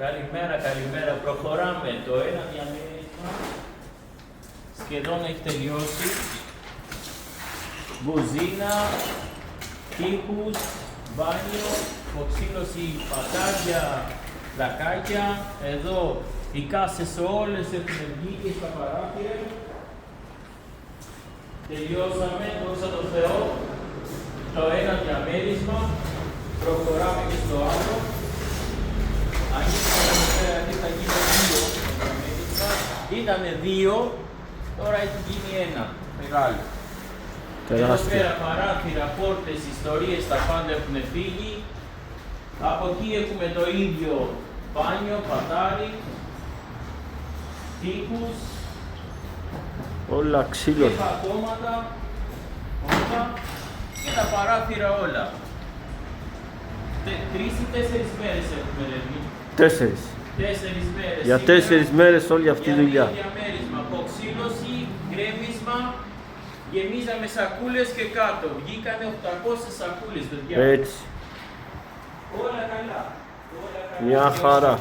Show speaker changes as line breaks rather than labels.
Καλημέρα, καλημέρα. Προχωράμε. Το ένα διαμέρισμα σχεδόν έχει τελειώσει. Μπουζίνα, τείχους, μπάνιο, ποξίλωση, πατάρια, πλακάκια. Εδώ οι κάσες όλες έχουν βγει και στα παράθυρα. Τελειώσαμε, δόξα τω Θεώ, το ένα διαμέρισμα. Προχωράμε και στο άλλο. Ανοίξαμε θα γίνει δύο διαμέρισμα. Ήτανε δύο, τώρα έχει γίνει ένα μεγάλο. Εδώ πέρα παράθυρα, πόρτες, ιστορίες, τα πάντα έχουν φύγει. Από εκεί έχουμε το ίδιο μπάνιο, πατάρι, τείχους,
όλα ξύλο.
και πατώματα, όλα και τα παράθυρα όλα. 3 ή 4 μέρες έχουμε ρεύει.
4.
4 μέρες.
Για 4 μέρες όλη αυτή η δουλειά.
Διαμέρισμα, αποξύλωση, γκρέμισμα, γεμίζαμε σακούλες και κάτω. Βγήκανε 800 σακούλες, παιδιά.
Έτσι.
Όλα καλά.
Μια χαρά.